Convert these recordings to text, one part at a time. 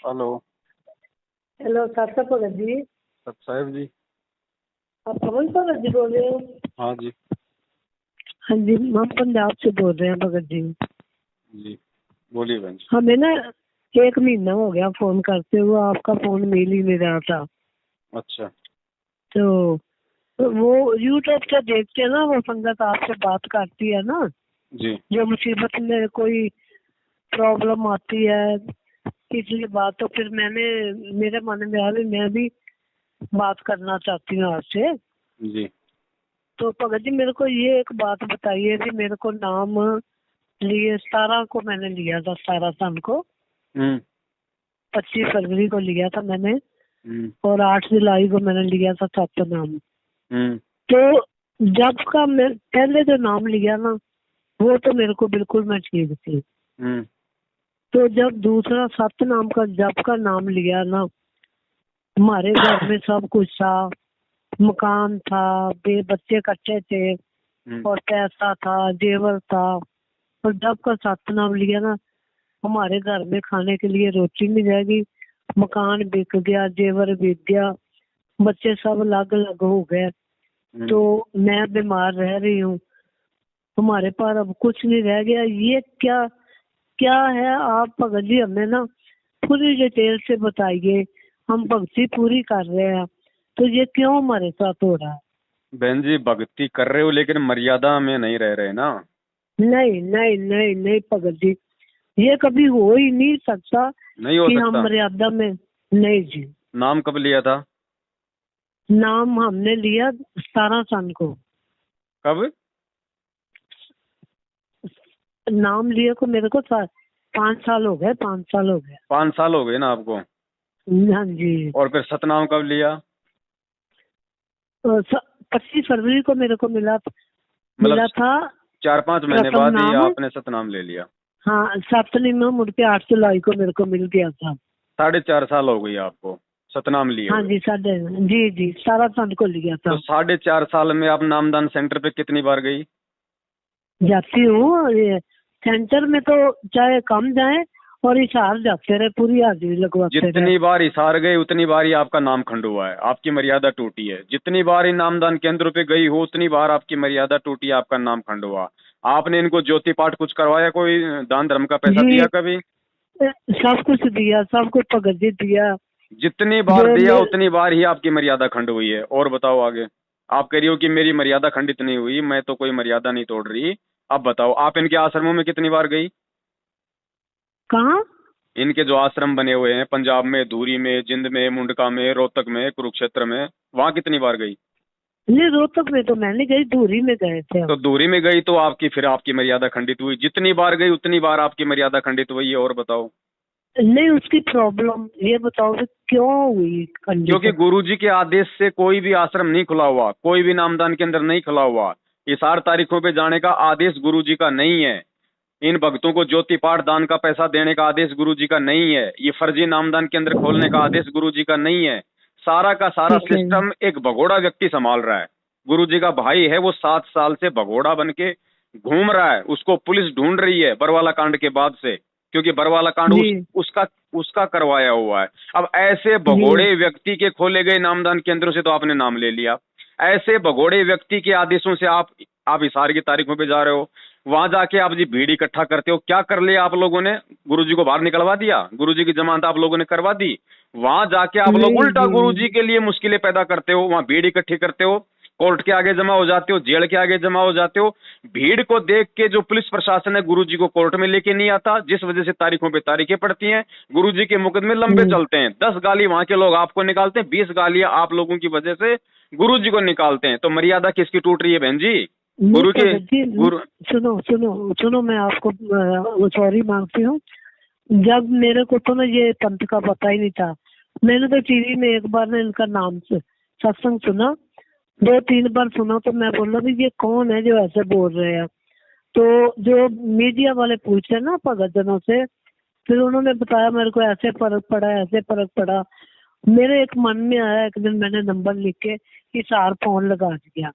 Hello. Hello साक्षात भगत जी। सत साहिब जी। आप पवन भगत जी बोल रहे हो? हाँ जी। हाँ जी, हम पंजाब से बोल रहे हैं भगत जी। जी बोलिए बहन जी। हमें ना 1 महीना हो गया फोन करते हुए, आपका फोन मिल ही नहीं रहा था। अच्छा। तो वो यूट्यूब से देखते हैं ना, वो संगत आपसे बात करती है ना, जी जो मुसीबत में कोई प्रॉब्लम आती है इसलिए बात, तो फिर मेरे मन में आया भी मैं भी बात करना चाहती हूँ आपसे। जी। तो भगत जी मेरे को ये एक बात बताइए कि मेरे को नाम लिए 17 को मैंने लिया था, 17 सन को, हम्म 25 फरवरी को लिया था मैंने, हम्म और 8 जुलाई को मैंने लिया था सप्तनाम। हम्म तो जब का मैं पहले जो नाम लिया ना, वो तो मेरे को बिल्कुल मैं ठीक थी। हम्म तो जब दूसरा सप्तनाम का जब का नाम लिया ना, हमारे घर में सब कुछ था, मकान था, बच्चे कच्चे थे, और पैसा था, जेवर था। और जब का सप्तनाम लिया ना, हमारे घर में खाने के लिए रोटी नहीं रहेगी, मकान बिक गया, जेवर बिक गया, बच्चे सब अलग अलग हो गए। तो मैं बीमार रह रही हूँ, हमारे पास अब कुछ नहीं रह गया। ये क्या क्या है आप भगत जी हमें ना पूरी डिटेल से बताइए। हम भक्ति पूरी कर रहे हैं, तो ये क्यों हमारे साथ हो रहा है? बहन जी भक्ति कर रहे हो लेकिन मर्यादा में नहीं रह रहे ना। नहीं नहीं नहीं नहीं भगत जी, ये कभी हो ही नहीं सकता नहीं हो कि हम सकता। मर्यादा में। नहीं जी। नाम कब लिया था? नाम हमने लिया 17 सन को। कब? नाम लिए को मेरे को 5 साल हो गए, 5 साल हो गए। 5 साल हो गए ना आपको। हाँ जी। और फिर सतनाम कब लिया? 25 फरवरी को मेरे को मिला मतलब मिला था 4-5 महीने प्रथम बाद ही नाम। आपने सतनाम ले लिया। हाँ, सप्तमी में मुड़ के 8 जुलाई को मेरे को मिल गया था। 4.5 साल हो गई आपको सतनाम लिए हाँ हुए। जी, जी जी 17 सन को लिया तो था। 4.5 साल में आप नामदान सेंटर पे कितनी बार गई? जाती हूँ ये सेंटर में, तो चाहे कम जाए और हिसार जाते रहे, पूरी हाजिरी लगवाते रहे। जितनी बार हिसार गए उतनी बार ही आपका नाम खंड हुआ है, आपकी मर्यादा टूटी है। जितनी बार इन नामदान केंद्र पे गई हो उतनी बार आपकी मर्यादा टूटी है, आपका नाम खंड हुआ। आपने इनको ज्योति पाठ कुछ करवाया? कोई दान धर्म का पैसा जी दिया कभी? सब कुछ दिया, सब कुछ भगत जी दिया। जितनी बार जो दिया मेरे उतनी बार ही आपकी मर्यादा खंड हुई है। और बताओ आगे। आप कह रही हो कि मेरी मर्यादा खंडित नहीं हुई, मैं तो कोई मर्यादा नहीं तोड़ रही। अब बताओ आप इनके आश्रमों में कितनी बार गई? कहाँ? इनके जो आश्रम बने हुए हैं पंजाब में, धूरी में, जिंद में, मुंडका में, रोहतक में, कुरुक्षेत्र में, वहां कितनी बार गई? नहीं, रोहतक में तो मैं नहीं गई, धूरी में गए थे तो हम। दूरी में गई तो आपकी मर्यादा खंडित हुई। जितनी बार गई उतनी बार आपकी मर्यादा खंडित हुई है। और बताओ। नहीं, उसकी प्रॉब्लम ये बताओ कि क्यों हुई खंडित? क्योंकि गुरुजी के आदेश से कोई भी आश्रम नहीं खुला हुआ, कोई भी नामदान के अंदर नहीं खुला हुआ। इस 8 तारीखों पे जाने का आदेश गुरुजी का नहीं है। इन भक्तों को ज्योति पाठ दान का पैसा देने का आदेश गुरुजी का नहीं है। ये फर्जी नामदान केंद्र खोलने का आदेश गुरुजी का नहीं है। सारा का सारा ठीक है। सिस्टम एक भगोड़ा व्यक्ति संभाल रहा है। गुरुजी का भाई है, वो 7 साल से भगोड़ा बन के घूम रहा है। उसको पुलिस ढूंढ रही है बरवाला कांड के बाद से, क्योंकि बरवाला कांड जी उसका उसका करवाया हुआ है। अब ऐसे जी भगोड़े व्यक्ति के खोले गए नामदान केंद्रों से तो आपने नाम ले लिया। ऐसे भगोड़े व्यक्ति के आदेशों से आप इशारे की तारीखों पे जा रहे हो। वहां जाके आप जी भीड़ इकट्ठा करते हो। क्या कर लिया आप लोगों ने? गुरुजी को बाहर निकलवा दिया, गुरुजी की जमानत आप लोगों ने करवा दी। वहां जाके आप लोग नहीं उल्टा जी। गुरुजी के लिए मुश्किलें पैदा करते हो। वहां भीड़ इकट्ठी करते हो, कोर्ट के आगे जमा हो जाते हो, जेल के आगे जमा हो जाते हो। भीड़ को देख के जो पुलिस प्रशासन है गुरुजी को कोर्ट में लेके नहीं आता, जिस वजह से तारीखों पे तारीखें पड़ती हैं। गुरुजी के मुकदमे लंबे हम्म, चलते हैं। 10 गाली वहां के लोग आपको निकालते हैं, 20 गालियां आप लोगों की वजह से गुरुजी को निकालते हैं। तो मर्यादा किसकी टूट रही है बहन जी? नहीं गुरु की। भगत जी, गुरु। सुनो सुनो सुनो, मैं आपको सॉरी मांगती हूँ। जब मेरे को तो ना ये पंथ का पता ही नहीं था, मैंने तो टीवी में एक बार ना इनका नाम से सत्संग सुना, 2-3 बार सुना, तो मैं बोला भी ये कौन है जो ऐसे बोल रहे हैं। तो जो मीडिया वाले पूछे ना भगत जनों से, फिर उन्होंने बताया मेरे को ऐसे फर्क पड़ा, ऐसे फर्क पड़ा। मेरे एक मन में आया, एक दिन मैंने नंबर लिख के हिसार फोन लगा दिया।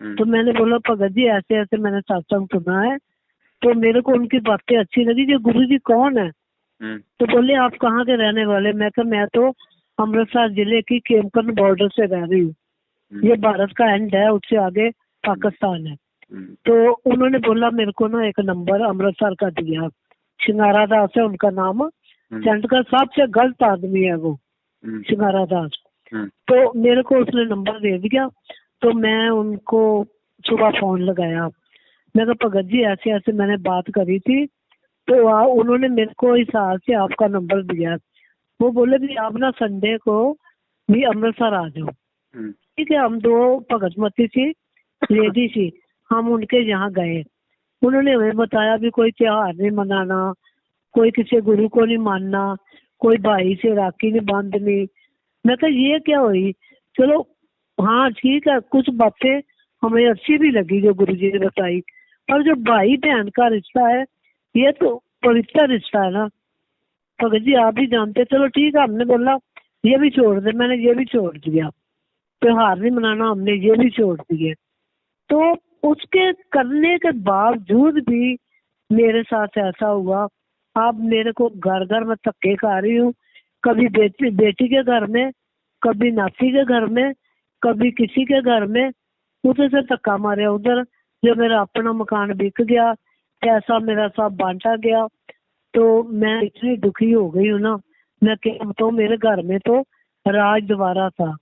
तो मैंने बोला भगत जी ऐसे ऐसे मैंने सत्संग सुना है, तो मेरे को उनकी बातें अच्छी लगी। ये गुरु जी कौन है? तो बोले आप कहाँ के रहने वाले? मैं कहा मैं तो अमृतसर जिले की केमकन बॉर्डर से रह रही हूँ, ये भारत का एंड है, उससे आगे पाकिस्तान है। तो उन्होंने बोला मेरे को ना एक नंबर अमृतसर का दिया, सिंगारा दास है उनका नाम, सेंड का सबसे गलत आदमी है वो सिंगारा दास। तो मेरे को उसने नंबर दे दिया, तो मैं उनको सुबह फोन लगाया, मैं कहा भगत जी ऐसे ऐसे मैंने बात करी थी, तो उन्होंने मेरे को इस हाल से आपका नंबर दिया। वो बोले भी आप ना संडे को भी अमृतसर आ जाओ। ठीक है, हम दो भगतमती थी लेडी थी, हम उनके यहाँ गए। उन्होंने हमें बताया भी कोई त्योहार नहीं मनाना, कोई किसी गुरु को नहीं मानना, कोई भाई से राखी नहीं बांधनी। मैं कहा ये क्या हुई? चलो हाँ ठीक है, कुछ बातें हमें अच्छी भी लगी जो गुरु जी ने बताई, पर जो भाई बहन का रिश्ता है ये तो पवित्र रिश्ता है ना भगत जी, आप भी जानते। चलो ठीक है, हमने बोला ये भी छोड़ दे, मैंने ये भी छोड़ दिया, त्योहार नहीं मनाना हमने ये भी छोड़ दिए। तो उसके करने के बावजूद भी मेरे साथ ऐसा हुआ। अब मेरे को घर घर में धक्के खा रही हूँ, कभी बेटी के घर में, कभी नाती के घर में, कभी किसी के घर में, उधर से धक्का मारे उधर। जो मेरा अपना मकान बिक गया, पैसा मेरा सब बांटा गया, तो मैं इतनी दुखी हो गई हूँ ना, मैं क्या बताऊँ, मेरे घर में तो राज द्वारा था।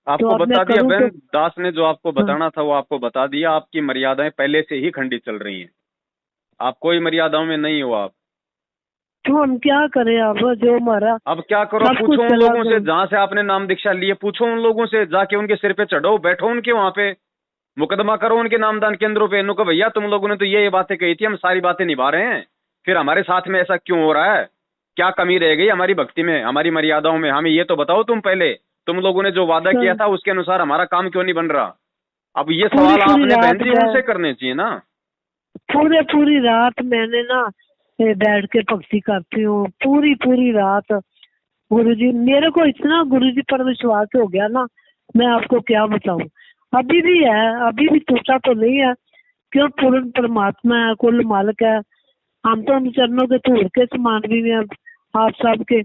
आपको तो अब मैं बता दिया करूँ बहन, तो दास ने जो आपको हाँ, बताना था वो आपको बता दिया। आपकी मर्यादाएं पहले से ही खंडित चल रही हैं, आप कोई मर्यादाओं में नहीं हो आप। तो हम क्या करें? अब जो हमारा अब क्या करो, सब कुछ पूछो उन चला लोगों से गया। जहां से आपने नाम दीक्षा लिए, पूछो उन लोगों से, जाके उनके सिर पे चढ़ो, बैठो उनके वहां पे, मुकदमा करो उनके नामदान केंद्रों पे। इनको भैया तुम लोगों ने तो ये बातें कही थी, हम सारी बातें निभा रहे हैं, फिर हमारे साथ में ऐसा क्यों हो रहा है? क्या कमी रह गई हमारी भक्ति में, हमारी मर्यादाओं में? हमें ये तो बताओ तुम पहले, तुम लोगों ने जो वादा किया था उसके अनुसार हमारा काम क्यों नहीं बन रहा? अब ये पूरी सवाल पूरी आपने बहन रात जी उनसे करने चाहिए ना। पूरी रात मैंने ना बैठ के भक्ति करती हूँ, पूरी पूरी रात। गुरुजी मेरे को इतना गुरुजी पर विश्वास हो गया ना, मैं आपको क्या बताऊं। अभी भी है, अभी भी टूटा तो नहीं है, क्यों पूर्ण परमात्मा है, कुल मालिक है। हम तो उन चरणों के धूल के समान भी हैं आप सबके।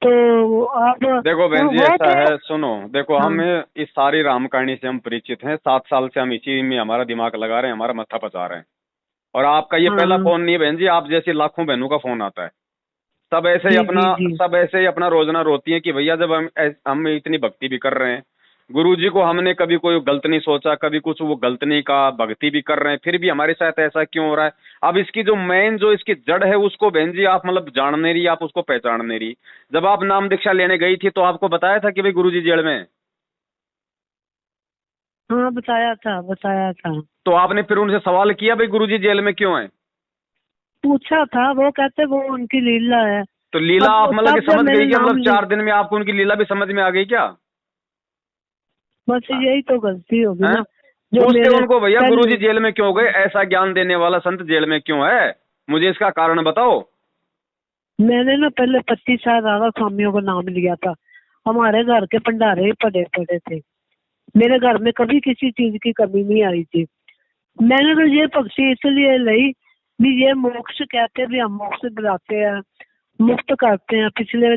तो आप देखो बहन जी वो ऐसा तो है, सुनो, देखो हाँ हम इस सारी राम कहानी से हम परिचित हैं, 7 साल से हम इसी में हमारा दिमाग लगा रहे हैं, हमारा मत्था पचा रहे हैं। और आपका ये पहला हाँ फोन नहीं है बहन जी, आप जैसी लाखों बहनों का फोन आता है। सब ऐसे ही जी अपना जी जी सब ऐसे ही अपना रोजना रोती हैं कि भैया जब हम इतनी भक्ति भी कर रहे हैं, गुरुजी को हमने कभी कोई गलत नहीं सोचा, कभी कुछ वो गलत नहीं कहा, भक्ति भी कर रहे हैं, फिर भी हमारे साथ ऐसा क्यों हो रहा है? अब इसकी जो मेन जो इसकी जड़ है उसको बहन जी आप मतलब जान नहीं रही, आप उसको पहचान नहीं रही। जब आप नाम दीक्षा लेने गई थी तो आपको बताया था कि भाई गुरुजी जेल में हैं। हाँ बताया था, बताया था। तो आपने फिर उनसे सवाल किया भाई गुरुजी जेल में क्यों है? पूछा था, वो कहते वो उनकी लीला है। तो लीला अब आप मतलब कि तब जब समझ मैंने गई क्या? नाम मतलब 4 दिन में आपको उनकी लीला भी समझ में आ गई क्या? बस यही तो गलती होगी हैं? ना जो पूछते मेरे उनको भैया पहले। गुरुजी जेल में क्यों गए, ऐसा ज्ञान देने वाला संत जेल में क्यों है, मुझे इसका कारण बताओ। मैंने ना पहले 25 साल राधा स्वामियों का नाम लिया था, हमारे घर के भंडारे ही पड़े पड़े थे, मेरे घर में कभी किसी चीज की कमी नहीं आई थी। मैंने तो ये पक्षी इसलिए ली भी ये मोक्ष कहते भी, हम मोक्ष दिलाते हैं, मुक्त करते हैं, पिछले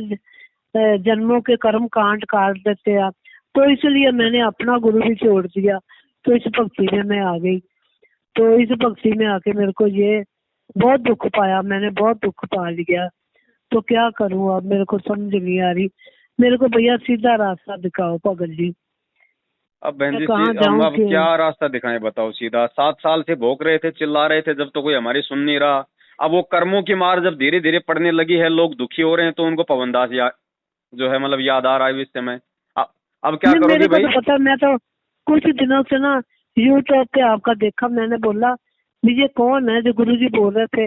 जन्मों के कर्म कांड काट देते हैं। तो इसलिए मैंने अपना गुरु भी छोड़ दिया, तो इस भक्ति में मैं आ गई। तो इस भक्ति में आके मेरे को ये बहुत दुख पाया, मैंने बहुत दुख पा लिया। तो क्या करूं अब, मेरे को समझ नहीं आ रही। मेरे को भैया सीधा रास्ता दिखाओ भगत जी, अब बहन मैं जी कहाँ हम जाऊं अब क्यों? क्या रास्ता दिखाएं बताओ सीधा? 7 साल से भोग रहे थे, चिल्ला रहे थे, जब तो कोई हमारी सुन नहीं रहा। अब वो कर्मों की मार जब धीरे धीरे पड़ने लगी है, लोग दुखी हो रहे हैं, तो उनको पवनदास जो है मतलब याद आ रहा है इस समय। अब क्या नहीं मेरे करोगी को भाई? तो पता, मैं तो कुछ दिनों से ना यूट्यूब पे आपका देखा, मैंने बोला भी ये कौन है जो गुरुजी बोल रहे थे,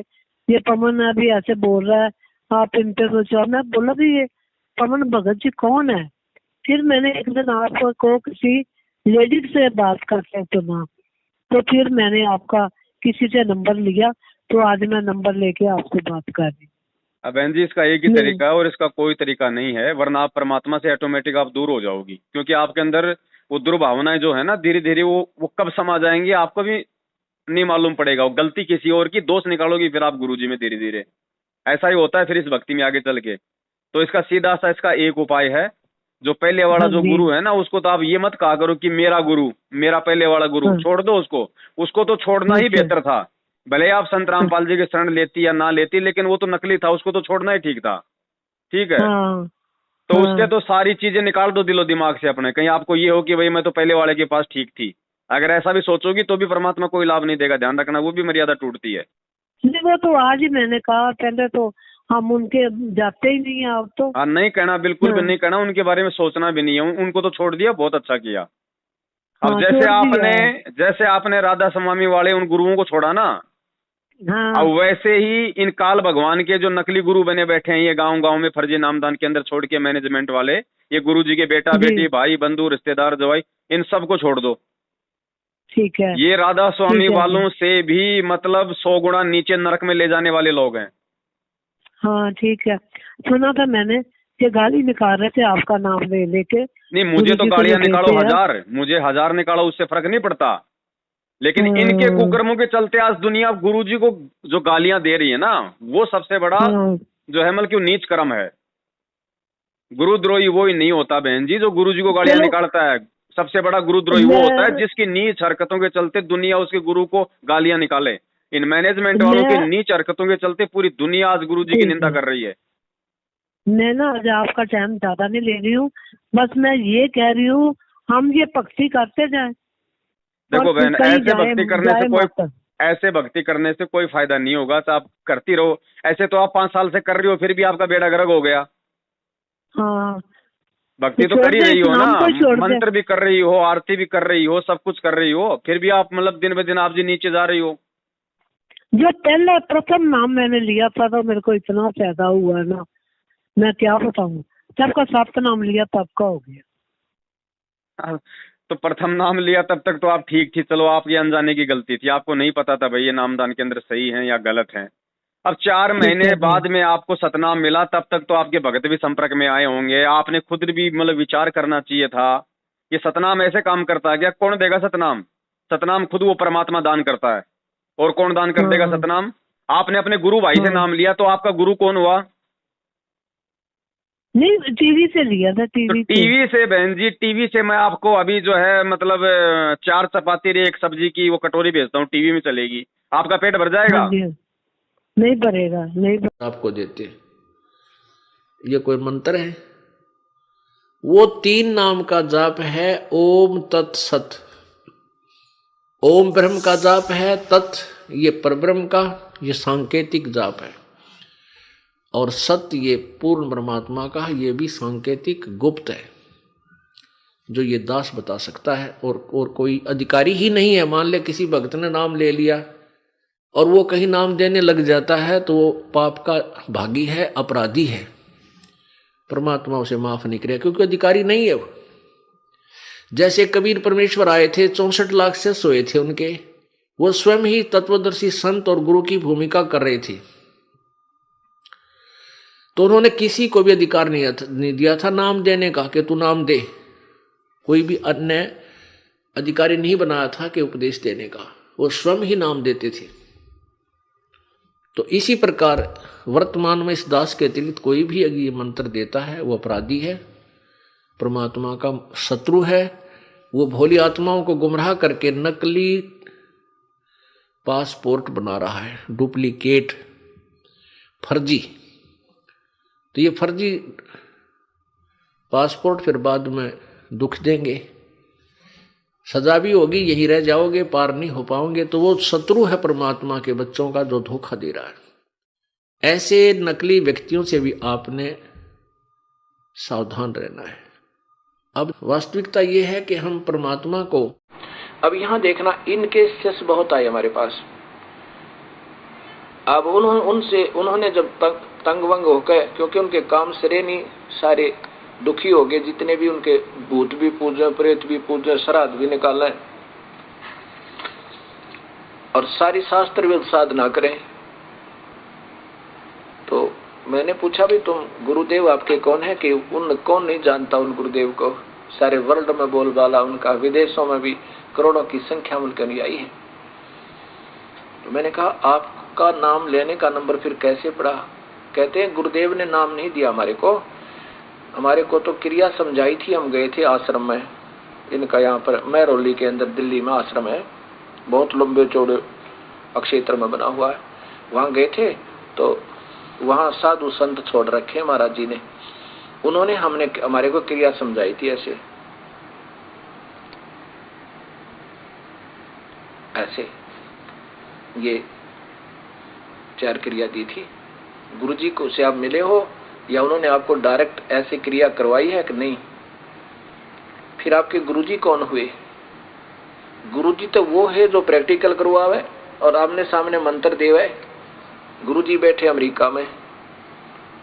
ये पवन अभी ऐसे बोल रहा है, आप इन पे कुछ। और मैं बोला भी ये पवन भगत जी कौन है? फिर मैंने एक दिन आपको किसी लेडीज से बात करते सुना, तो फिर मैंने आपका किसी से नंबर लिया, तो आज मैं नंबर लेके आपसे बात कर रही अब बहन जी इसका एक ही हूँ। तरीका है और इसका कोई तरीका नहीं है, वरना आप परमात्मा से ऑटोमेटिक आप दूर हो जाओगी, क्योंकि आपके अंदर वो दुर्भावनाएं जो है ना धीरे धीरे वो कब समा जाएंगी आपको भी नहीं मालूम पड़ेगा, वो गलती किसी और की, दोष निकालोगी फिर आप गुरुजी में धीरे धीरे। ऐसा ही होता है फिर इस भक्ति में आगे चल के। तो इसका सीधा सा इसका एक उपाय है, जो पहले वाला हाँ जो जी। गुरु है ना, उसको तो आप ये मत कहा करो कि मेरा गुरु, मेरा पहले वाला गुरु, हाँ। छोड़ दो उसको। उसको तो छोड़ना ही अच्छा। बेहतर था। भले आप संत रामपाल जी की शरण लेती या ना लेती, लेकिन वो तो नकली था, उसको तो छोड़ना ही ठीक था। ठीक है। हाँ तो उसके हाँ। तो सारी चीजें निकाल दो दिलो दिमाग से अपने, कहीं आपको ये हो कि भाई मैं तो पहले वाले के पास ठीक थी। अगर ऐसा भी सोचोगी तो भी परमात्मा कोई लाभ नहीं देगा, ध्यान रखना, वो भी मर्यादा टूटती है। नहीं, वो तो आज ही मैंने कहा, पहले तो हम उनके जाते ही नहीं है अब तो। हाँ, नहीं कहना, बिल्कुल भी हाँ। नहीं कहना, उनके बारे में सोचना भी नहीं है, उनको तो छोड़ दिया, बहुत अच्छा किया। अब हाँ, छोड़ दिया है। जैसे आपने राधा स्वामी वाले उन गुरुओं को छोड़ा ना, हाँ अब वैसे ही इन काल भगवान के जो नकली गुरु बने बैठे हैं, ये गांव गांव में फर्जी नामदान के अंदर छोड़ के मैनेजमेंट वाले, ये गुरु जी के बेटा जी। बेटी भाई बंधु रिश्तेदार जवाई, इन सबको छोड़ दो। ठीक है। ये राधा स्वामी ठीक है जी। वालों से भी मतलब 100 गुना नीचे नरक में ले जाने वाले लोग हैं। हाँ ठीक है। सुना था मैंने कि गाली निकाल रहे थे आपका नाम ले लेके। नहीं, मुझे तो गुरुजी को गालियां जो निकालो देते हैं। हजार, मुझे हजार निकालो, उससे फर्क नहीं पड़ता। लेकिन इनके कुकर्मों के चलते आज दुनिया गुरुजी को जो गालियां दे रही है ना, वो सबसे बड़ा हाँ। जो है मतलब कि नीच कर्म है। गुरुद्रोही वो ही नहीं होता बहन जी जो गुरुजी को गालियां चलो, निकालता है। सबसे बड़ा गुरुद्रोही वो होता है मैं जिसकी नीच हरकतों के चलते दुनिया उसके गुरु को गालियां निकाले। इन मैनेजमेंट वालों के मैं नीच हरकतों के चलते पूरी दुनिया आज गुरुजी की ठीक निंदा है। कर रही है। मैं ना आज आपका टाइम ज्यादा नहीं ले रही हूँ, बस मैं ये कह रही हूँ हम ये भक्ति करते जाएं और देखो बहन, कहीं ऐसे जाए भक्ति करने से जाए कोई मत। ऐसे भक्ति करने से कोई फायदा नहीं होगा, तो आप करती रहो। ऐसे तो आप 5 साल से कर रही हो, फिर भी आपका बेड़ा गर्क हो गया। हाँ, भक्ति तो छोड़ कर ही दे, रही इस हो ना, नाम को छोड़ दे। मंत्र भी कर रही हो, आरती भी कर रही हो, सब कुछ कर रही हो, फिर भी आप मतलब दिन ब दिन आप जी नीचे जा रही हो। जो पहला प्रथम नाम मैंने लिया था तो मेरे को इतना फायदा हुआ है ना, मैं क्या बताऊं। जब का 7 नाम लिया तब का हो गया। तो प्रथम नाम लिया तब तक तो आप ठीक थी, चलो आपकी अनजाने की गलती थी, आपको नहीं पता था भाई ये नामदान के अंदर सही है या गलत है। अब 4 ठीक महीने है जी। बाद में आपको सतनाम मिला, तब तक तो आपके भगत भी संपर्क में आए होंगे, आपने खुद भी मतलब विचार करना चाहिए था। ये सतनाम ऐसे काम करता है क्या? कौन देगा सतनाम? सतनाम खुद वो परमात्मा दान करता है। और कौन दान कर देगा हाँ सतनाम? आपने अपने गुरु भाई से हाँ। नाम लिया, तो आपका गुरु कौन हुआ? नहीं, टीवी से लिया था, तो टीवी से। टीवी से बहन जी, टीवी से मैं आपको अभी जो है मतलब 4 चपाती रे 1 सब्जी की वो कटोरी भेजता हूँ, टीवी में चलेगी, आपका पेट भर हाँ जाएगा? जी। नहीं भरेगा, नहीं आपको देते। ये कोई मंत्र है? वो 3 नाम का जाप है, ओम तत्सत। ओम ब्रह्म का जाप है, तत् ये परब्रह्म का, ये सांकेतिक जाप है, और सत्य ये पूर्ण परमात्मा का, ये भी सांकेतिक गुप्त है, जो ये दास बता सकता है, और कोई अधिकारी ही नहीं है। मान ले किसी भक्त ने नाम ले लिया और वो कहीं नाम देने लग जाता है तो वो पाप का भागी है, अपराधी है, परमात्मा उसे माफ नहीं करेगा, क्योंकि अधिकारी नहीं है वो। जैसे कबीर परमेश्वर आए थे, 64 लाख से सोए थे उनके, वो स्वयं ही तत्वदर्शी संत और गुरु की भूमिका कर रहे थे, तो उन्होंने किसी को भी अधिकार नहीं दिया था नाम देने का कि तू नाम दे। कोई भी अन्य अधिकारी नहीं बनाया था कि उपदेश देने का, वो स्वयं ही नाम देते थे। तो इसी प्रकार वर्तमान में इस दास के अतिरिक्त कोई भी अगर ये मंत्र देता है वो अपराधी है, परमात्मा का शत्रु है। वो भोली आत्माओं को गुमराह करके नकली पासपोर्ट बना रहा है, डुप्लीकेट, फर्जी। तो ये फर्जी पासपोर्ट फिर बाद में दुख देंगे, सजा भी होगी, यही रह जाओगे, पार नहीं हो पाओगे। तो वो शत्रु है परमात्मा के बच्चों का जो धोखा दे रहा है। ऐसे नकली व्यक्तियों से भी आपने सावधान रहना है। अब वास्तविकता ये है कि हम परमात्मा को, अब यहां देखना, इन केसेस बहुत आए हमारे पास। अब उन्होंने जब तंग-वंग होकर, क्योंकि उनके काम सरे नहीं, सारे दुखी हो गए, जितने भी उनके भूत भी पूजा, प्रेत भी पूजा, श्राद्ध भी निकाला है, और सारी शास्त्र भी साधना करें। तो मैंने पूछा भी तुम गुरुदेव आपके कौन है? कि उन कौन नहीं जानता उन गुरुदेव को, सारे वर्ल्ड में बोलबाला उनका, विदेशों में भी करोड़ों की संख्या में उनके अनुयायी है। तो मैंने कहा आपका नाम लेने का नंबर फिर कैसे पड़ा? कहते हैं गुरुदेव ने नाम नहीं दिया हमारे को तो क्रिया समझाई थी। हम गए थे आश्रम में इनका, यहाँ पर महरौली के अंदर दिल्ली में आश्रम है, बहुत लंबे चौड़े अक्षेत्र में बना हुआ है। वहां गए थे तो वहां साधु संत छोड़ रखे महाराज जी ने, उन्होंने हमारे को क्रिया समझाई थी। ऐसे ये 4 क्रिया दी थी। गुरुजी को से आप मिले हो या उन्होंने आपको डायरेक्ट ऐसे क्रिया करवाई है कि नहीं? फिर आपके गुरुजी कौन हुए? गुरुजी तो वो है जो प्रैक्टिकल करवावे और आमने सामने मंत्र देवे। गुरुजी बैठे अमेरिका में,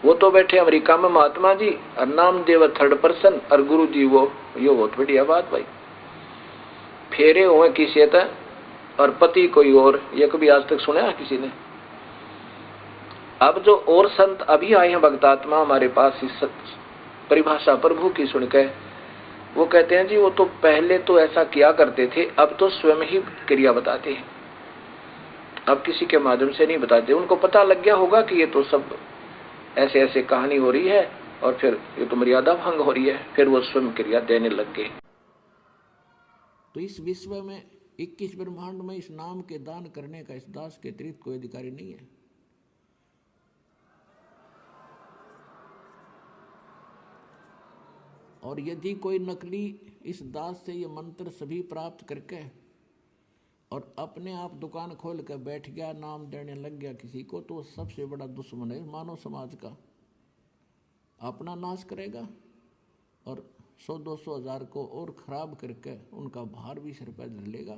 वो तो बैठे अमेरिका में महात्मा जी, और नाम देव 3rd पर्सन, और गुरुजी वो, ये बहुत बढ़िया बात भाई। फेरे हुए किसी तक और पति कोई और, ये कभी आज तक सुना है किसी ने? अब जो और संत अभी आए हैं भक्तात्मा हमारे पास इस परिभाषा प्रभु की सुनकर, वो कहते हैं जी वो तो पहले तो ऐसा किया करते थे, अब तो स्वयं ही क्रिया बताते हैं, अब किसी के माध्यम से नहीं बताते। उनको पता लग गया होगा कि ये तो सब ऐसे ऐसे कहानी हो रही है और फिर ये तो मर्यादा भंग हो रही है, फिर वो स्वयं क्रिया देने लग गए। तो इस विश्व में 21 ब्रह्मांड में इस नाम के दान करने का इस दास के अतिरिक्त कोई अधिकारी नहीं है। और यदि कोई नकली इस दास से ये मंत्र सभी प्राप्त करके और अपने आप दुकान खोल कर बैठ गया, नाम देने लग गया किसी को, तो सबसे बड़ा दुश्मन है मानव समाज का। अपना नाश करेगा और 100-200 हज़ार को और खराब करके उनका भार भी सिर पर धर लेगा।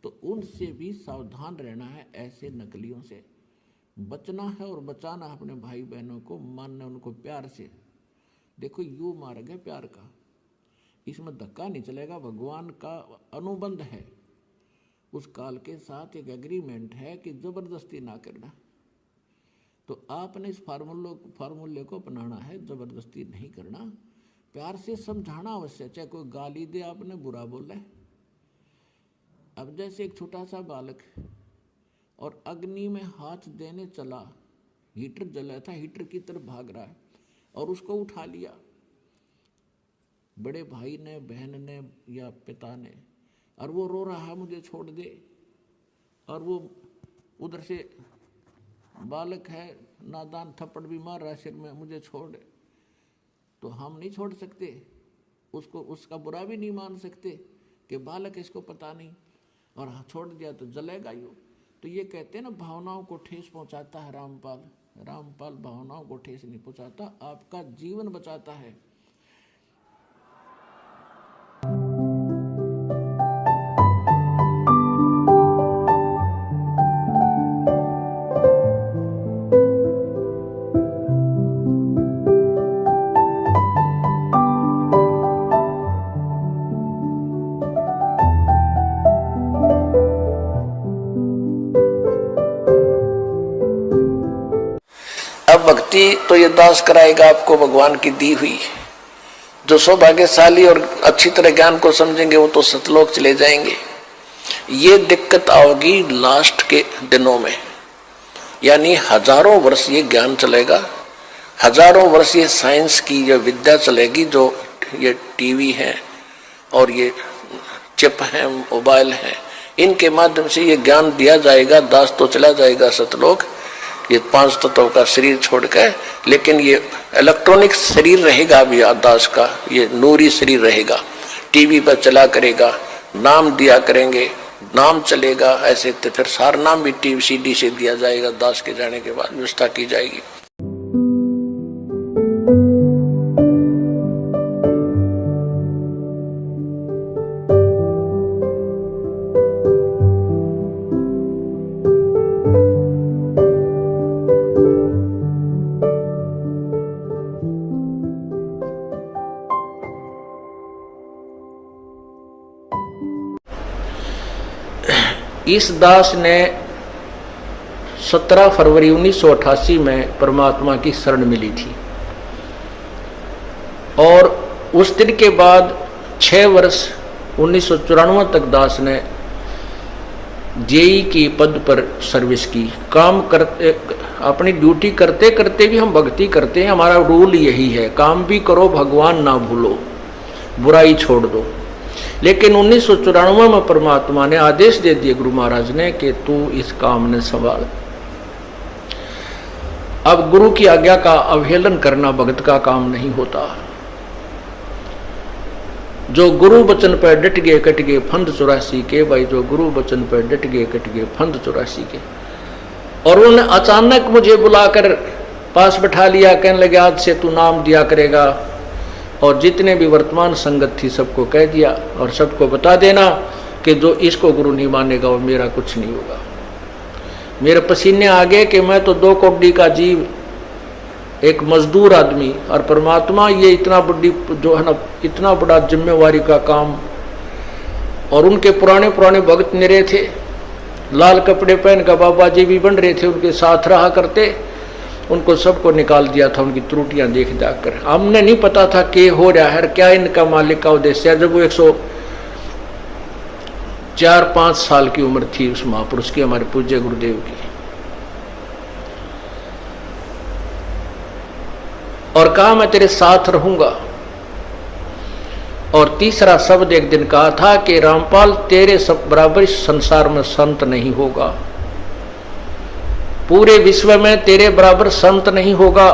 तो उनसे भी सावधान रहना है, ऐसे नकलियों से बचना है और बचाना है अपने भाई बहनों को, मानना उनको प्यार से। देखो यू मार्ग है प्यार का, इसमें धक्का नहीं चलेगा। भगवान का अनुबंध है, उस काल के साथ एक एग्रीमेंट है कि जबरदस्ती ना करना। तो आपने इस फार्मूले को अपनाना है, जबरदस्ती नहीं करना, प्यार से समझाना अवश्य। चाहे कोई गाली दे, आपने बुरा बोला है। अब जैसे एक छोटा सा बालक और अग्नि में हाथ देने चला, हीटर जला था, हीटर की तरफ भाग रहा है और उसको उठा लिया बड़े भाई ने, बहन ने या पिता ने, और वो रो रहा है मुझे छोड़ दे, और वो उधर से बालक है नादान थप्पड़ भी मार रहा है सिर में, मुझे छोड़। तो हम नहीं छोड़ सकते उसको, उसका बुरा भी नहीं मान सकते कि बालक इसको पता नहीं, और छोड़ दिया तो जलेगा यूँ। तो ये कहते हैं ना, भावनाओं को ठेस पहुंचाता है रामपाल भावनाओं को ठेस नहीं पहुंचाता, आपका जीवन बचाता है। भक्ति तो ये दास कराएगा आपको भगवान की दी हुई। जो सौभाग्यशाली और अच्छी तरह ज्ञान को समझेंगे वो तो सतलोक चले जाएंगे। ये दिक्कत आओगी लास्ट के दिनों में, यानी हजारों वर्ष ये ज्ञान चलेगा, हजारों वर्ष ये साइंस की ये विद्या चलेगी, जो ये टीवी है और ये चिप है, मोबाइल है, इनके माध्यम से ये ज्ञान दिया जाएगा। दास तो चला जाएगा सतलोक, ये 5 तत्वों का शरीर छोड़कर, लेकिन ये इलेक्ट्रॉनिक शरीर रहेगा अभी दास का, ये नूरी शरीर रहेगा। टीवी पर चला करेगा, नाम दिया करेंगे, नाम चलेगा। ऐसे तो फिर सारा नाम भी टीवी सीडी से दिया जाएगा, दास के जाने के बाद व्यवस्था की जाएगी। इस दास ने 17 फरवरी 1988 में परमात्मा की शरण मिली थी, और उस दिन के बाद 6 वर्ष 1994 तक दास ने जेई की पद पर सर्विस की, काम करते अपनी ड्यूटी करते करते भी हम भक्ति करते हैं। हमारा रूल यही है, काम भी करो भगवान ना भूलो, बुराई छोड़ दो। लेकिन 1994 में परमात्मा ने आदेश दे दिए गुरु महाराज ने कि तू इस काम ने संभाल। अब गुरु की आज्ञा का अवहेलन करना भगत का काम नहीं होता। जो गुरु वचन पर डट गए कट गए फंद 84 के, भाई जो गुरु वचन पर डट गए कट गए फंद 84 के। और उन्होंने अचानक मुझे बुलाकर पास बैठा लिया, कहने लगे आज से तू नाम दिया करेगा, और जितने भी वर्तमान संगत थी सबको कह दिया, और सबको बता देना कि जो इसको गुरु नहीं मानेगा वो मेरा कुछ नहीं होगा। मेरे पसीने आ गए कि मैं तो 2 कौड़ी का जीव, एक मजदूर आदमी, और परमात्मा ये इतना बड़ी जो है ना, इतना बड़ा जिम्मेवारी का काम। और उनके पुराने पुराने भक्त निरे थे, लाल कपड़े पहन कर बाबा जी भी बन रहे थे, उनके साथ रहा करते, उनको सबको निकाल दिया था उनकी त्रुटियां देख देख कर। हमने नहीं पता था कि हो रहा है, क्या इनका मालिक का उद्देश्य है। जब वो 104-5 साल की उम्र थी उस महापुरुष की, हमारे पूज्य गुरुदेव की, और कहा मैं तेरे साथ रहूंगा। और तीसरा शब्द एक दिन कहा था कि रामपाल तेरे सब बराबर इस संसार में संत नहीं होगा, पूरे विश्व में तेरे बराबर संत नहीं होगा।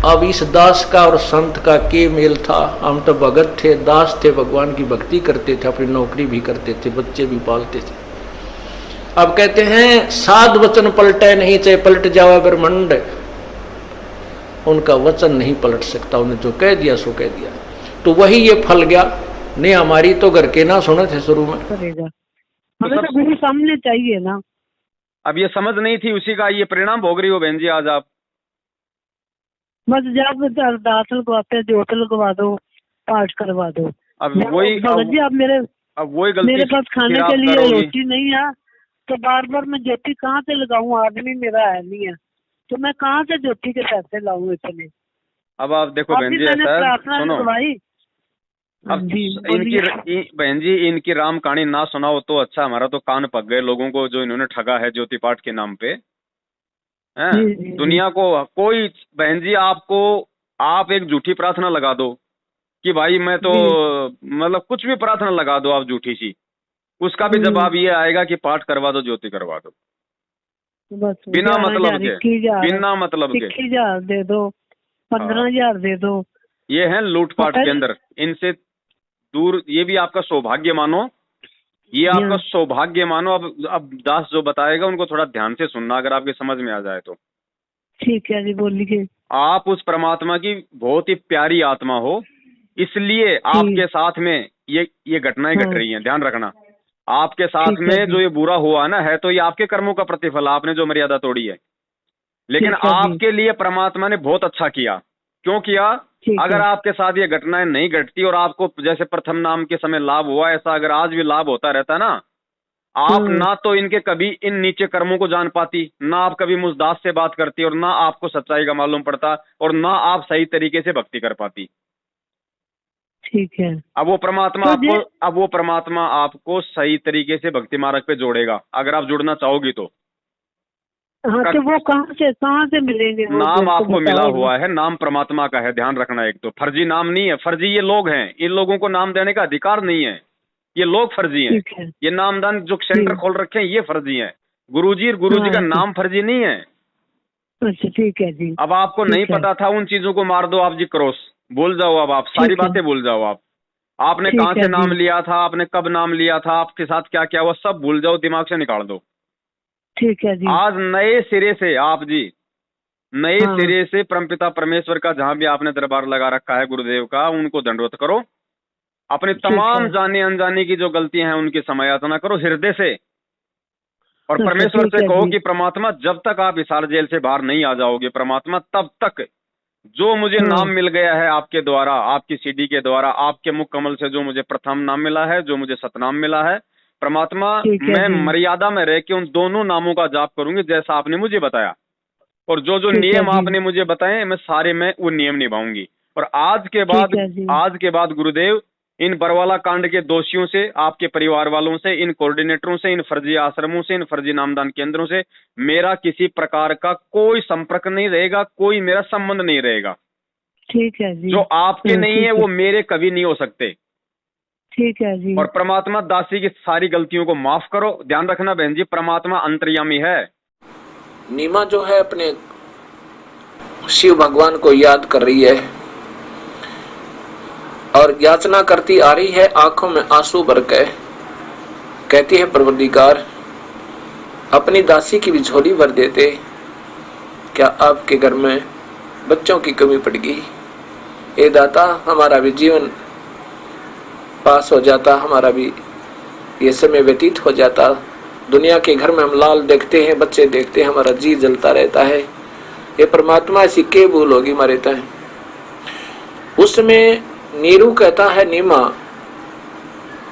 अब इस दास का और संत का के मेल था। हम तो भगत थे, दास थे, भगवान की भक्ति करते थे, अपनी नौकरी भी करते थे, बच्चे भी पालते थे। अब कहते हैं साध वचन पलटे नहीं, चाहे पलट जावा ब्रह्मंड, उनका वचन नहीं पलट सकता, उन्हें जो कह दिया सो कह दिया। तो वही ये फल गया। नहीं हमारी तो घर के ना सुने थे शुरू में, हमें तो गुरु सामने चाहिए ना। अब ये समझ नहीं थी, उसी का ये परिणाम भोग रही हो बहन जी आज आप। बस जब अरदास लगवाते, जोत लगवा दो, पाठ करवा दो। अब वही जी आप वही गलती मेरे पास खाने के लिए करोगी। रोटी नहीं है, तो बार बार मैं ज्योति कहाँ से लगाऊं? आदमी मेरा है नहीं है, तो मैं कहाँ से ज्योति के पैसे लाऊं इतने? अब आप देखो बहन जी, सुनो, अब इनकी बहन जी इनकी राम कहानी ना सुनाओ तो अच्छा, हमारा तो कान पक गए लोगों को जो इन्होंने ठगा है ज्योति पाठ के नाम पे। हैं दुनिया को कोई बहन जी आपको, आप एक झूठी प्रार्थना लगा दो कि भाई मैं तो मतलब कुछ भी प्रार्थना लगा दो आप झूठी सी, उसका भी जवाब ये आएगा कि पाठ करवा दो, ज्योति करवा दो, बिना मतलब के, बिना मतलब के 21,000 दे दो, 15,000 दे दो। ये है लूटपाट के अंदर। इनसे दूर, ये भी आपका सौभाग्य मानो, ये आपका सौभाग्य मानो। अब दास जो बताएगा उनको थोड़ा ध्यान से सुनना, अगर आपके समझ में आ जाए तो। ठीक है जी, बोलिए। आप उस परमात्मा की बहुत ही प्यारी आत्मा हो, इसलिए आपके साथ में ये घटनाएं घट रही हैं। ध्यान रखना, आपके साथ में जो ये बुरा हुआ ना, है तो ये आपके कर्मों का प्रतिफल, आपने जो मर्यादा तोड़ी है। लेकिन आपके लिए परमात्मा ने बहुत अच्छा किया। क्यों किया? अगर आपके साथ ये घटनाएं नहीं घटती और आपको जैसे प्रथम नाम के समय लाभ हुआ, ऐसा अगर आज भी लाभ होता रहता ना, आप ना तो इनके कभी इन नीचे कर्मों को जान पाती, ना आप कभी मुझदास से बात करती, और ना आपको सच्चाई का मालूम पड़ता, और ना आप सही तरीके से भक्ति कर पाती। ठीक है। अब वो परमात्मा आपको सही तरीके से भक्ति मार्ग पे जोड़ेगा, अगर आप जुड़ना चाहोगी तो। हाँ, तो वो कहाँ से मिलेंगे? नाम आपको मिला हुआ है, नाम परमात्मा का है। ध्यान रखना, एक तो फर्जी नाम नहीं है। फर्जी ये लोग हैं, इन लोगों को नाम देने का अधिकार नहीं है, ये लोग फर्जी हैं। ये नामदान जो सेंटर खोल रखे हैं ये फर्जी हैं। गुरुजी और गुरुजी का नाम फर्जी नहीं है। अच्छा ठीक है जी। अब आपको नहीं पता था, उन चीजों को मार दो आप जी, क्रॉस भूल जाओ। अब आप सारी बातें भूल जाओ। आपने कहाँ से नाम लिया था, आपने कब नाम लिया था, आपके साथ क्या क्या हुआ, सब भूल जाओ, दिमाग से निकाल दो। ठीक है जी। आज नए सिरे से आप जी, नए सिरे से परमपिता परमेश्वर का जहां भी आपने दरबार लगा रखा है गुरुदेव का, उनको दंडवत करो। अपनी तमाम जाने अनजाने की जो गलतियां हैं उनकी समायाचना करो हृदय से, और परमेश्वर से कहो कि परमात्मा जब तक आप हिसार जेल से बाहर नहीं आ जाओगे परमात्मा, तब तक जो मुझे नाम मिल गया है आपके द्वारा, आपकी सीडी के द्वारा, आपके मुख कमल से जो मुझे प्रथम नाम मिला है, जो मुझे सतनाम मिला है, परमात्मा मैं मर्यादा में रह के उन दोनों नामों का जाप करूंगी जैसा आपने मुझे बताया, और जो जो नियम आपने मुझे बताए मैं सारे मैं वो नियम निभाऊंगी। और आज के बाद गुरुदेव इन बरवाला कांड के दोषियों से, आपके परिवार वालों से, इन कोऑर्डिनेटरों से, इन फर्जी आश्रमों से, इन फर्जी नामदान केंद्रों से मेरा किसी प्रकार का कोई संपर्क नहीं रहेगा, कोई मेरा संबंध नहीं रहेगा। ठीक है जी। जो आपके नहीं है वो मेरे कभी नहीं हो सकते। ठीक है जी। और परमात्मा दासी की सारी गलतियों को माफ करो। ध्यान रखना बहन जी, परमात्मा अंतर्यामी है। नीमा जो है अपने शिव भगवान को याद कर रही है और याचना करती आ रही है, आंखों में आंसू भर के कहती है, परवरदिगार अपनी दासी की भी झोली भर देते, क्या आपके घर में बच्चों की कमी पड़ गई? ए दाता, हमारा भी जीवन पास हो जाता, हमारा भी ये समय व्यतीत हो जाता। दुनिया के घर में हम लाल देखते हैं, बच्चे देखते हैं, हमारा जी जलता रहता है। ये परमात्मा ऐसी के भूल होगी हमारे तय। उसमें नीरू कहता है, नीमा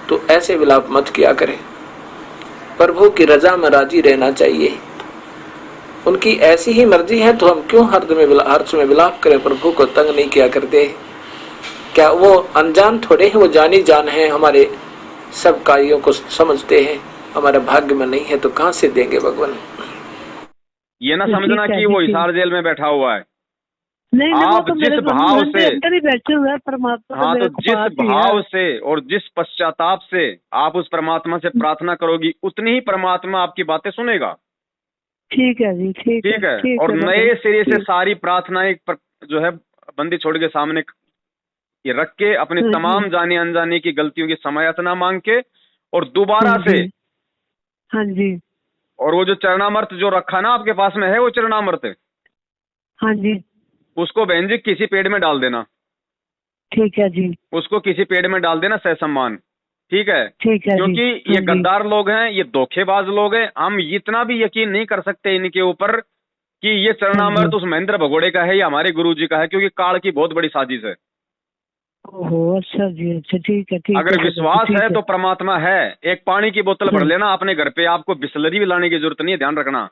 तो ऐसे विलाप मत किया करे, प्रभु की रजा में राजी रहना चाहिए। उनकी ऐसी ही मर्जी है तो हम क्यों हर्ष में विलाप करें, प्रभु को तंग नहीं किया करते। क्या वो अनजान थोड़े हैं, वो जानी जान है, हमारे सब कार्यों को समझते हैं। हमारे भाग्य में नहीं है तो कहां से देंगे भगवान। ये ना समझना कि वो हिसार जेल में बैठा हुआ है। नहीं, आप तो जिस भाव से अंदर ही बैठे हुए हैं परमात्मा। हाँ, तो जिस भाव से और जिस पश्चाताप से आप उस परमात्मा से प्रार्थना करोगी, उतनी ही परमात्मा आपकी बातें सुनेगा। ठीक है जी। ठीक है। और नए सिरे से सारी प्रार्थनाएं जो है बंदी छोड़ के सामने ये रख के, अपनी तमाम जाने अनजाने की गलतियों की क्षमायाचना मांग के, और दोबारा से हाँ जी। और वो जो चरणामृत जो रखा ना आपके पास में है, वो चरणामृत, हाँ जी, उसको बहन जी किसी पेड़ में डाल देना। ठीक है जी। उसको किसी पेड़ में डाल देना सहसम्मान। ठीक है। ठीक है। क्योंकि ये गद्दार लोग हैं, ये धोखेबाज लोग हैं। हम इतना भी यकीन नहीं कर सकते इनके ऊपर कि ये चरणामृत उस महेंद्र भगोड़े का है या हमारे गुरुजी का है, क्योंकि काल की बहुत बड़ी साजिश है। ओहो, अच्छा जी, अच्छा, ठीक है। अगर विश्वास है तो परमात्मा है। एक पानी की बोतल भर लेना अपने घर पे, आपको बिस्लरी भी लाने की जरूरत नहीं है, ध्यान रखना।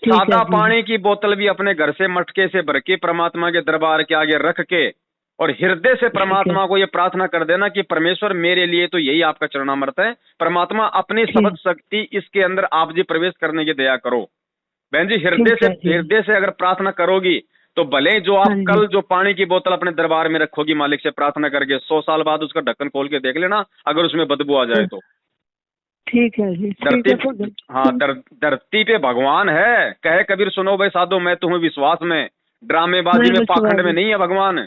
सादा पानी की बोतल भी अपने घर से मटके से भर के परमात्मा के दरबार के आगे रख के और हृदय से परमात्मा को ये प्रार्थना कर देना कि परमेश्वर मेरे लिए तो यही आपका चरणामृत है। परमात्मा अपनी शब्द शक्ति इसके अंदर आप जी प्रवेश करने की दया करो। बहन जी, हृदय से अगर प्रार्थना करोगी तो भले जो आप कल जो पानी की बोतल अपने दरबार में रखोगी मालिक से प्रार्थना करके, 100 साल बाद उसका ढक्कन खोल के देख लेना, अगर उसमें बदबू आ जाए तो। ठीक है जी। धरती पे भगवान है। कहे कबीर सुनो भाई साधो, मैं तुम्हें विश्वास में, ड्रामेबाजी में, पाखंड में नहीं है भगवान।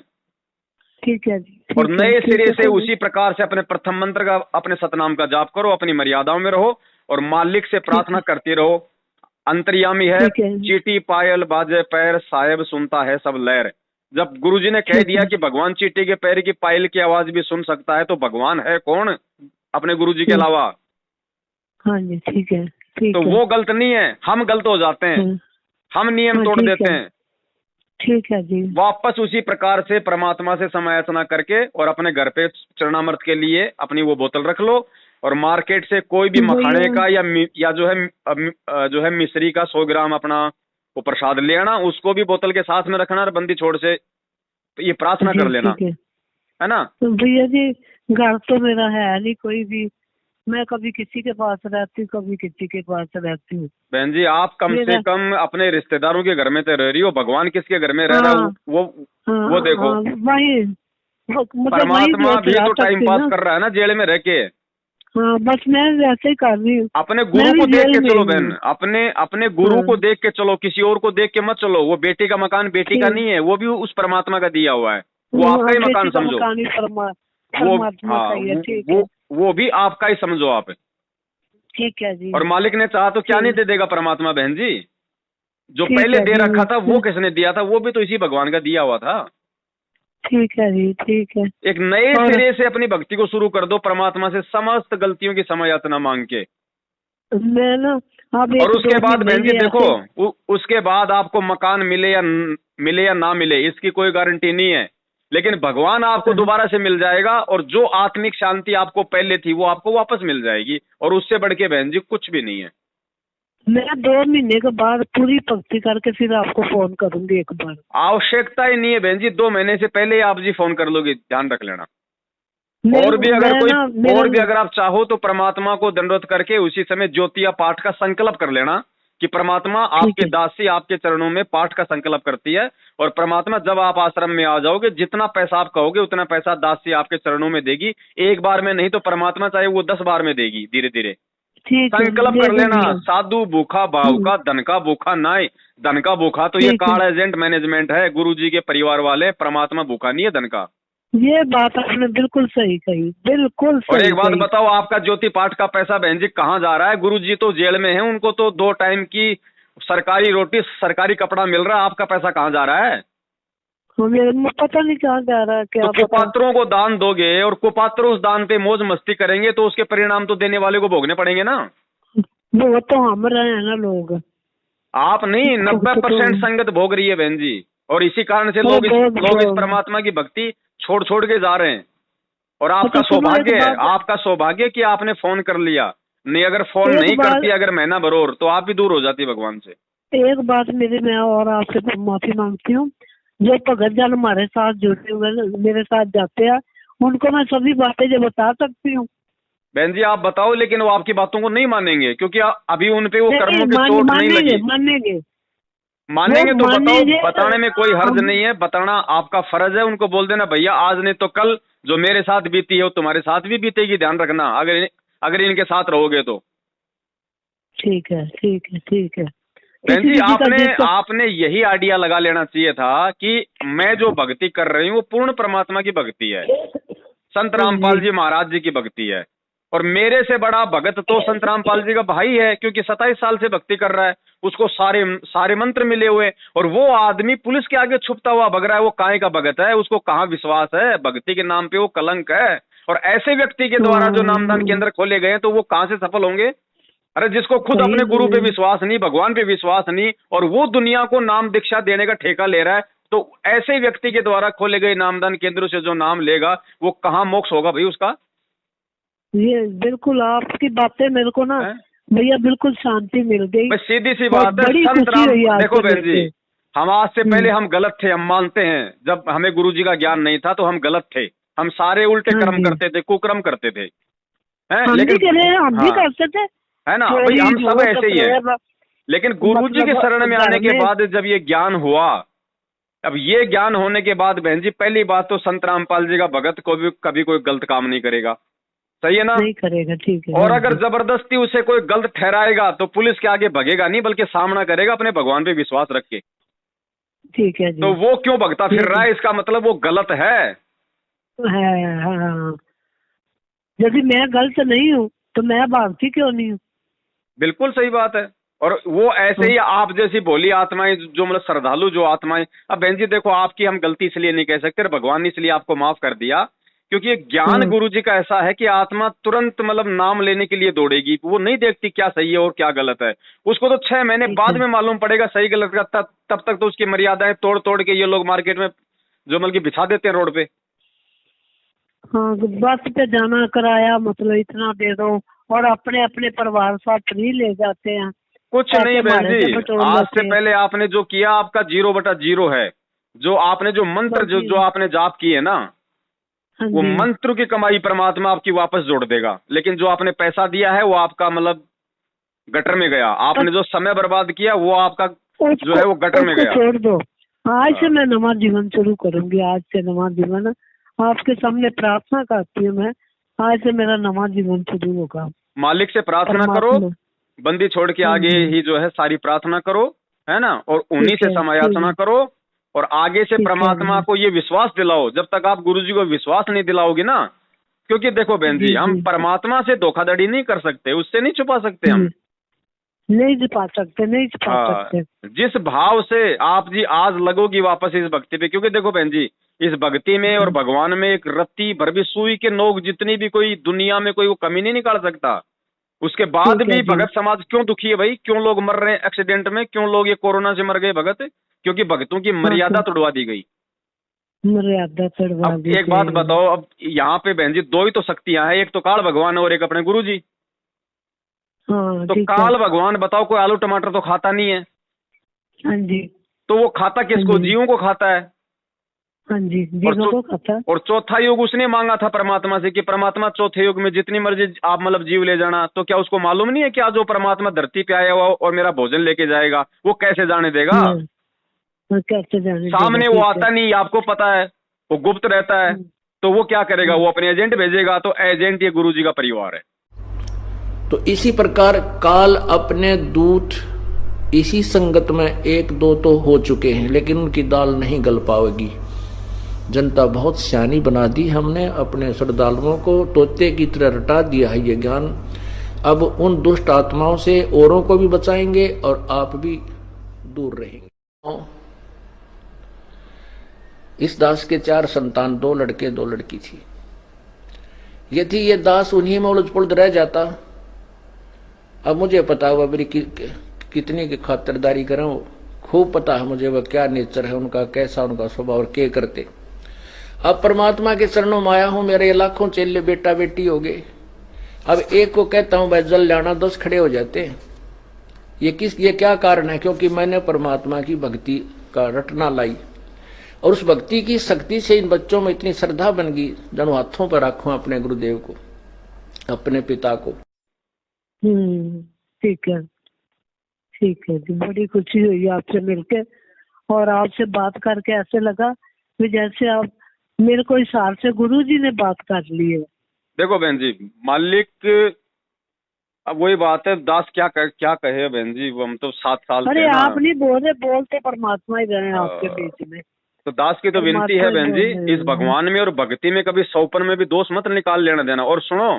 ठीक है जी। और नए सिरे से उसी प्रकार से अपने प्रथम मंत्र का, अपने सतनाम का जाप करो, अपनी मर्यादाओं में रहो और मालिक से प्रार्थना करते रहो। अंतर्यामी है, चीटी पायल बाजे पैर, साहेब सुनता है सब लहर। जब गुरुजी ने कह दिया कि भगवान चीटी के पैर की पायल की आवाज भी सुन सकता है, तो भगवान है कौन अपने गुरुजी के अलावा? हाँ जी, ठीक है। तो वो गलत नहीं है, हम गलत हो जाते हैं, हम नियम तोड़ देते हैं। ठीक है जी। वापस उसी प्रकार से परमात्मा से समायाचना करके और अपने घर पे चरणामृत के लिए अपनी वो बोतल रख लो, और मार्केट से कोई भी मखाने का या जो है मिश्री का 100 ग्राम अपना वो प्रसाद ले आना, उसको भी बोतल के साथ में रखना और बंदी छोड़ से तो ये प्रार्थना कर लेना, है ना? तो भैया जी, घर तो मेरा है नहीं कोई भी, मैं कभी किसी के पास रहती हूँ, कभी किसी के पास रहती हूँ। बहन जी, आप कम से कम अपने रिश्तेदारों के घर में तो रह रही हो, भगवान किसके घर में रह रहा है वो देखो। वही परमात्मा भी तो टाइम पास कर रहा है ना जेल में रह के। हाँ, बस मैं वैसे ही कर रही हूँ। अपने गुरु को देख के चलो बहन, अपने गुरु को देख के चलो, किसी और को देख के मत चलो। वो बेटी का मकान बेटी का नहीं है, वो भी उस परमात्मा का दिया हुआ है, वो आपका ही मकान समझो। वो भी आपका ही समझो आप। ठीक है जी। और मालिक ने चाहा तो क्या नहीं दे देगा परमात्मा बहन जी? जो पहले दे रखा था वो किसने दिया था? वो भी तो इसी भगवान का दिया हुआ था। ठीक है जी, ठीक है। एक नए सिरे से अपनी भक्ति को शुरू कर दो, परमात्मा से समस्त गलतियों की क्षमायाचना मांग के। मैं ना और उसके बाद बहन जी देखो, उसके बाद आपको मकान मिले या ना मिले, इसकी कोई गारंटी नहीं है, लेकिन भगवान आपको दोबारा से मिल जाएगा, और जो आत्मिक शांति आपको पहले थी वो आपको वापस मिल जाएगी। और उससे बढ़ के बहन जी कुछ भी नहीं है। मैं 2 महीने के बाद पूरी भक्ति करके फिर आपको फोन करूंगी एक बार। आवश्यकता ही नहीं है बहन जी, 2 महीने से पहले आप जी फोन कर लोगे, ध्यान रख लेना। और भी अगर आप चाहो तो परमात्मा को दंडवत करके उसी समय ज्योतिया पाठ का संकल्प कर लेना कि परमात्मा आपके दासी आपके चरणों में पाठ का संकल्प करती है, और परमात्मा जब आप आश्रम में आ जाओगे जितना पैसा आप कहोगे उतना पैसा दासी आपके चरणों में देगी, एक बार में नहीं तो परमात्मा चाहे वो 10 बार में देगी, धीरे धीरे संकल्प कर लेना। साधु भूखा भाव का धन का भूखा नाय, धन का भूखा तो ये कार्ड एजेंट मैनेजमेंट है, गुरुजी के परिवार वाले, परमात्मा भूखा नहीं है धन का। ये बात आपने बिल्कुल सही कही, बिल्कुल सही। और एक बात बताओ, आपका ज्योति पाठ का पैसा बहन जी कहाँ जा रहा है? गुरुजी तो जेल में है, उनको तो 2 टाइम की सरकारी रोटी सरकारी कपड़ा मिल रहा है, आपका पैसा कहाँ जा रहा है? हमें पता नहीं कहाँ जा रहा है। क्या तो कुपात्रों को दान दोगे और कुपात्र उस दान पे मौज मस्ती करेंगे तो उसके परिणाम तो देने वाले को भोगने पड़ेंगे ना। वो तो हम रहे हैं ना लोग, आप नहीं। 90% संगत भोग रही है बहन जी, और इसी कारण से लोग इस परमात्मा की भक्ति छोड़ छोड़ के जा रहे हैं। और आपका सौभाग्य है, आपका सौभाग्य कि आपने फोन कर लिया, नहीं अगर फोन नहीं करती, अगर महीना भर तो आप भी दूर हो जाती भगवान से। एक बात मेरी, मैं और आपसे माफी मांगती हूँ, जो भगत जन हमारे साथ जुड़े हुए मेरे साथ जाते हैं, उनको मैं सभी बातें जो बता सकती हूँ। बहन जी आप बताओ, लेकिन वो आपकी बातों को नहीं मानेंगे क्योंकि अभी उन पे वो कर्मों की चोट नहीं लगी। मानेंगे तो बताओ, बताने में कोई हर्ज नहीं है, बताना आपका फर्ज है। उनको बोल देना भैया आज नहीं तो कल जो मेरे साथ बीती है वो तुम्हारे साथ भी बीतेगी, ध्यान रखना अगर इनके साथ रहोगे तो। ठीक है ठीक है ठीक है। बहन जी आपने यही आइडिया लगा लेना चाहिए था कि मैं जो भक्ति कर रही हूँ वो पूर्ण परमात्मा की भक्ति है, संत रामपाल जी महाराज जी की भक्ति है, और मेरे से बड़ा भगत तो संत रामपाल जी का भाई है, क्योंकि 27 साल से भक्ति कर रहा है, उसको सारे मंत्र मिले हुए, और वो आदमी पुलिस के आगे छुपता हुआ भग रहा है। वो काहे का भगत है? उसको कहाँ विश्वास है? भक्ति के नाम पे वो कलंक है। और ऐसे व्यक्ति के द्वारा जो नामदान केंद्र खोले गए तो वो कहाँ से सफल होंगे? अरे जिसको खुद अपने गुरु पे विश्वास नहीं, भगवान पे विश्वास नहीं, और वो दुनिया को नाम दीक्षा देने का ठेका ले रहा है, तो ऐसे व्यक्ति के द्वारा खोले गए नामदान केंद्रों से जो नाम लेगा वो कहाँ मोक्ष होगा भाई उसका? ये बिल्कुल आपकी बातें मेरे को ना भैया बिल्कुल शांति मिल गई। सीधी सी बात है, संत राम देखो बहन जी, हम आज से पहले हम गलत थे, हम मानते हैं। जब हमें गुरुजी का ज्ञान नहीं था तो हम गलत थे, हम सारे उल्टे कर्म करते थे, कुकर्म करते थे, लेकिन हम भी करते थे, है ना भाई, हम सब ऐसे ही है। लेकिन गुरुजी के शरण में आने के बाद जब ये ज्ञान हुआ, अब ये ज्ञान होने के बाद बहन जी पहली बात तो संत रामपाल जी का भगत को भी कभी कोई गलत काम नहीं करेगा, सही है ना? नहीं करेगा, ठीक है। और अगर जबरदस्ती उसे कोई गलत ठहराएगा तो पुलिस के आगे भगेगा नहीं, बल्कि सामना करेगा अपने भगवान पे विश्वास रख के। ठीक है जी। तो वो क्यों भगता फिर रहा है, इसका मतलब वो गलत है। हाँ। यदि मैं गलत नहीं हूँ तो मैं भागती क्यों नहीं हूँ? बिल्कुल सही बात है। और वो ऐसे ही आप जैसी भोली आत्माएं जो मतलब श्रद्धालु जो आत्माएं, अब बहन जी देखो आपकी हम गलती इसलिए नहीं कह सकते, भगवान ने इसलिए आपको माफ कर दिया क्योंकि ज्ञान गुरु जी का ऐसा है कि आत्मा तुरंत मतलब नाम लेने के लिए दौड़ेगी, वो नहीं देखती क्या सही है और क्या गलत है। उसको तो 6 महीने बाद में मालूम पड़ेगा सही गलत का, तब तक तो उसकी मर्यादाएं तोड़ तोड़ के ये लोग मार्केट में जो मतलब बिछा देते हैं रोड पे। हाँ, बस पे जाना, किराया मतलब इतना दे दो, और अपने अपने परिवार साथ फ्री ले जाते हैं। कुछ नहीं बहन जी, आज से पहले आपने जो किया आपका 0/0 है। जो आपने जो मंत्र जो आपने जाप किए ना, वो मंत्र की कमाई परमात्मा आपकी वापस जोड़ देगा, लेकिन जो आपने पैसा दिया है वो आपका मतलब गटर में गया। आपने जो समय बर्बाद किया वो आपका जो है वो गटर में गया। छोड़ दो, आज से मैं नवा जीवन शुरू करूंगी। आज से नवा जीवन आपके सामने प्रार्थना करती हूँ मैं, आज से मेरा नवा जीवन शुरू होगा। मालिक से प्रार्थना करो, बंदी छोड़ के आगे ही जो है सारी प्रार्थना करो, है ना, और उन्हीं से समायाचना करो, और आगे से परमात्मा को ये विश्वास दिलाओ। जब तक आप गुरुजी को विश्वास नहीं दिलाओगे ना, क्योंकि देखो बहन जी हम परमात्मा से धोखाधड़ी नहीं कर सकते, उससे नहीं छुपा सकते, हम नहीं छुपा सकते, नहीं छुपा सकते। जिस भाव से आप जी आज लगोगी वापस इस भक्ति पे, क्योंकि देखो बहन जी इस भक्ति में और भगवान में एक रत्ती भर भी सुई के नोक जितनी भी कोई दुनिया में कोई वो कमी नहीं निकाल सकता। उसके बाद भी भगत समाज क्यों दुखी है भाई? क्यों लोग मर रहे हैं एक्सीडेंट में? क्यों लोग ये कोरोना से मर गए भगत? क्योंकि भक्तों की मर्यादा तोड़वा दी गई। मर्यादा तोड़वा दी गई। एक बात बताओ, अब यहाँ पे बहन जी 2 ही तो शक्तियां हैं, एक तो काल भगवान और एक अपने गुरु जी। तो काल भगवान बताओ कोई आलू टमाटर तो खाता नहीं है। हाँ जी। तो वो खाता किसको? जीवों को खाता है। हाँ जी, जीवों को खाता है। और चौथा युग उसने मांगा था परमात्मा से कि परमात्मा चौथे युग में जितनी मर्जी आप मतलब जीव ले जाना। तो क्या उसको मालूम नहीं है कि आज जो परमात्मा धरती पे आया हुआ और मेरा भोजन लेके जाएगा, वो कैसे जाने देगा? कैसे जाने सामने देगा, वो ठीक आता है। नहीं, आपको पता है, वो गुप्त रहता है। तो वो क्या करेगा? वो अपने एजेंट भेजेगा। तो एजेंट ये गुरु जी का परिवार है। तो इसी प्रकार काल अपने दूत इसी संगत में एक दो तो हो चुके हैं, लेकिन उनकी दाल नहीं गल पाएगी। जनता बहुत सियानी बना दी हमने, अपने श्रद्धालुओं को तोते की तरह रटा दिया है ये ज्ञान। अब उन दुष्ट आत्माओं से औरों को भी बचाएंगे और आप भी दूर रहेंगे। इस दास के 4 संतान, 2 लड़के 2 लड़की थी। यदि ये दास उन्हीं में उलझ पुलझ रह जाता, अब मुझे पता हुआ मेरी कितनी की खातिरदारी करें, खूब पता है मुझे वह क्या नेचर है उनका, कैसा उनका स्वभाव और क्या करते। अब परमात्मा के चरणों में आया हूं, मेरे लाखों चेले बेटा बेटी हो गए। अब एक को कहता हूं भाई जल लाना, 10 खड़े हो जाते हैं। ये क्या कारण है? क्योंकि मैंने परमात्मा की भक्ति का रटना लाई और उस भक्ति की शक्ति से इन बच्चों में इतनी श्रद्धा बन गई, जनो हाथों पर रखूं अपने गुरुदेव को, अपने पिता को। ठीक है, ठीक है जी। बड़ी खुशी हुई आपसे मिलकर और आपसे बात करके ऐसे लगा कि जैसे आप मेरे को हिसाब से गुरु जी ने बात कर ली है। देखो बहन जी, मालिक अब वही बात है, दास क्या कहे बहन जी, वो हम तो 7 साल अरे से आप नहीं बोल रहे, बोलते परमात्मा ही रहे आपके बीच में। तो दास की तो विनती है बहन जी, इस भगवान में और भक्ति में कभी सौपन में भी दोष मत निकाल लेना देना। और सुनो,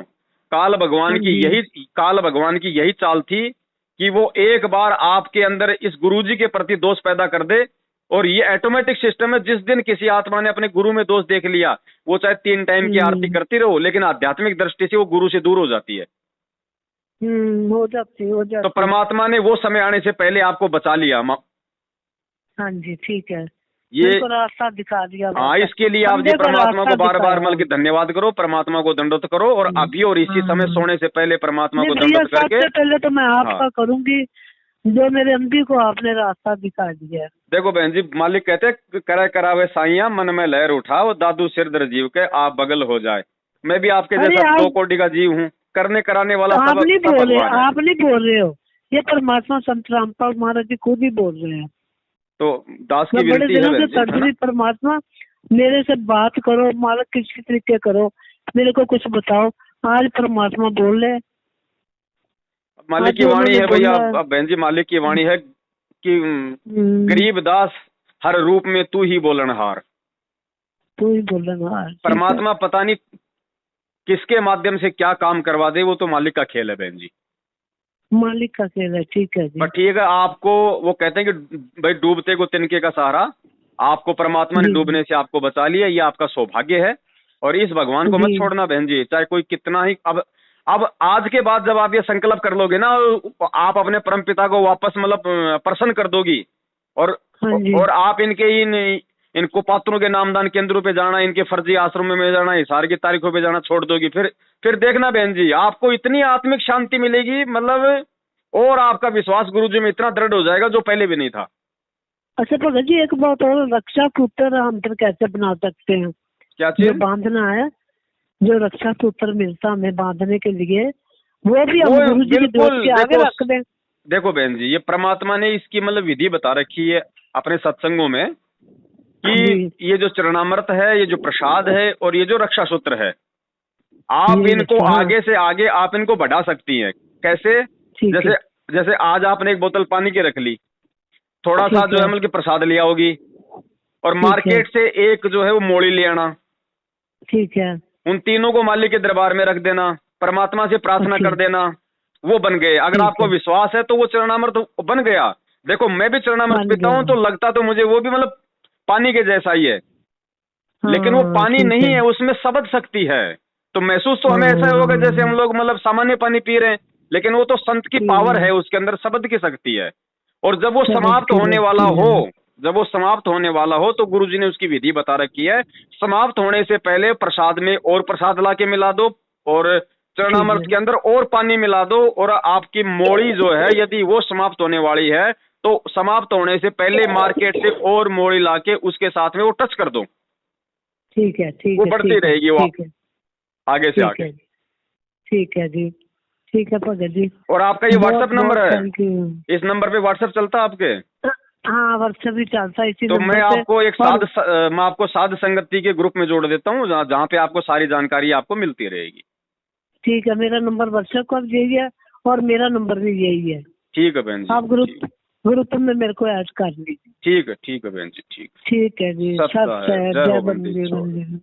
काल भगवान की यही चाल थी कि वो एक बार आपके अंदर इस गुरुजी के प्रति दोष पैदा कर दे। और ये ऑटोमेटिक सिस्टम है, जिस दिन किसी आत्मा ने अपने गुरु में दोष देख लिया, वो चाहे 3 टाइम की आरती करती रहो, लेकिन आध्यात्मिक दृष्टि से वो गुरु से दूर हो जाती है। हो जाती। तो परमात्मा ने वो समय आने से पहले आपको बचा लिया। हाँ जी, ठीक है, ये रास्ता दिखा दिया। हाँ, इसके लिए आप जी परमात्मा को बार बार मिल के धन्यवाद करो, परमात्मा को दंडोत करो। और अभी और इसी समय सोने से पहले परमात्मा को दंडोत करके, सबसे पहले तो मैं आपका करूंगी, जो मेरे अम्बी को आपने रास्ता दिखा दिया। देखो बहन जी, मालिक कहते करे करावे साइया, मन में लहर उठाओ, दादू सिर दर जीव के आप बगल हो जाए। मैं भी आपके जैसा 2 कोटि का जीव हूँ, करने कराने वाला सब आप नहीं बोल रहे हो, ये परमात्मा संत रामपाल महाराज जी खुद ही बोल रहे हैं। तो दास की विनती है बहन जी, परमात्मा मेरे से बात करो, मालिक किसी तरीके करो, मेरे को कुछ बताओ। आज परमात्मा बोल रहे, मालिक की वाणी है भैया। बहन जी, मालिक की वाणी है कि गरीब दास हर रूप में तू ही बोलनहार। परमात्मा पता नहीं किसके माध्यम से क्या काम करवा दे, वो तो मालिक का खेल है बहन जी, मालिक का खेल है। ठीक है जी, पर ठीक है। आपको वो कहते हैं कि भाई डूबते को तिनके का सहारा, आपको परमात्मा ने डूबने से आपको बचा लिया, ये आपका सौभाग्य है। और इस भगवान को मत छोड़ना बहन जी, चाहे कोई कितना ही। अब आज के बाद जब आप ये संकल्प कर लोगे ना, आप अपने परम पिता को वापस मतलब प्रसन्न कर दोगी। और आप इन कुपात्रों के नामदान केंद्रों पे जाना, इनके फर्जी आश्रमों में जाना, हिसार की तारीखों पे जाना छोड़ दोगी। फिर देखना बहन जी, आपको इतनी आत्मिक शांति मिलेगी, मतलब और आपका विश्वास गुरुजी में इतना दृढ़ हो जाएगा जो पहले भी नहीं था। अच्छा भगत जी, एक बात और, रक्षा सूत्र हम कैसे बना सकते हैं? क्या चीज? जो बांधना है, जो रक्षा सूत्र मिलता हमें बांधने के लिए, वो भी हम गुरुजी के जोत के आगे रख दें। देखो बहन जी, ये परमात्मा ने इसकी मतलब विधि बता रखी है अपने सत्संगों में कि ये जो चरणामृत है, ये जो प्रसाद है और ये जो रक्षा सूत्र है, आप इनको आगे से आगे आप इनको बढ़ा सकती हैं। कैसे? जैसे आज आपने एक बोतल पानी की रख ली, थोड़ा सा जो है मतलब कि प्रसाद लिया होगी, और मार्केट से एक जो है वो मोली ले आना। ठीक है, उन तीनों को मालिक के दरबार में रख देना, परमात्मा से प्रार्थना कर देना, वो बन गए। अगर आपको विश्वास है तो वो चरणामृत बन गया। देखो मैं भी चरणामृत पीता हूँ, तो लगता तो मुझे वो भी मतलब पानी के जैसा ही है, लेकिन वो पानी नहीं है, उसमें शब्द शक्ति है। तो महसूस तो हमें ऐसा होगा जैसे हम लोग मतलब सामान्य पानी पी रहे हैं, लेकिन वो तो संत की पावर है, उसके अंदर शब्द की शक्ति है। और जब वो समाप्त होने वाला हो, तो गुरुजी ने उसकी विधि बता रखी है। समाप्त होने से पहले प्रसाद में और प्रसाद ला के मिला दो, और चरणामृत के अंदर और पानी मिला दो, और आपकी मोड़ी जो है यदि वो समाप्त होने वाली है, तो समाप्त होने से पहले मार्केट से और मोड़ी लाके उसके साथ में वो टच कर दो। ठीक है, ठीक वो है, बढ़ती ठीक है, रहेगी, वो ठीक है, आगे से ठीक आगे। है, ठीक है जी, ठीक है भगत जी। और आपका ये व्हाट्सएप नंबर है, थैंक यू। इस नंबर पे व्हाट्सएप चलता है आपके? हाँ, व्हाट्सएप भी चलता है इसी तो नंबर मैं पे। आपको एक और मैं आपको साध संगति के ग्रुप में जोड़ देता हूँ, जहाँ पे आपको सारी जानकारी आपको मिलती रहेगी। ठीक है, मेरा नंबर व्हाट्सएप का भी यही है और मेरा नंबर भी यही है। ठीक है बहन जी, आप ग्रुप में मेरे को ऐड कर लीजिए। ठीक है बहन जी, ठीक ठीक है जी, सत्य सत्य है। है, जय जय हो बंदी। बंदे बंदे।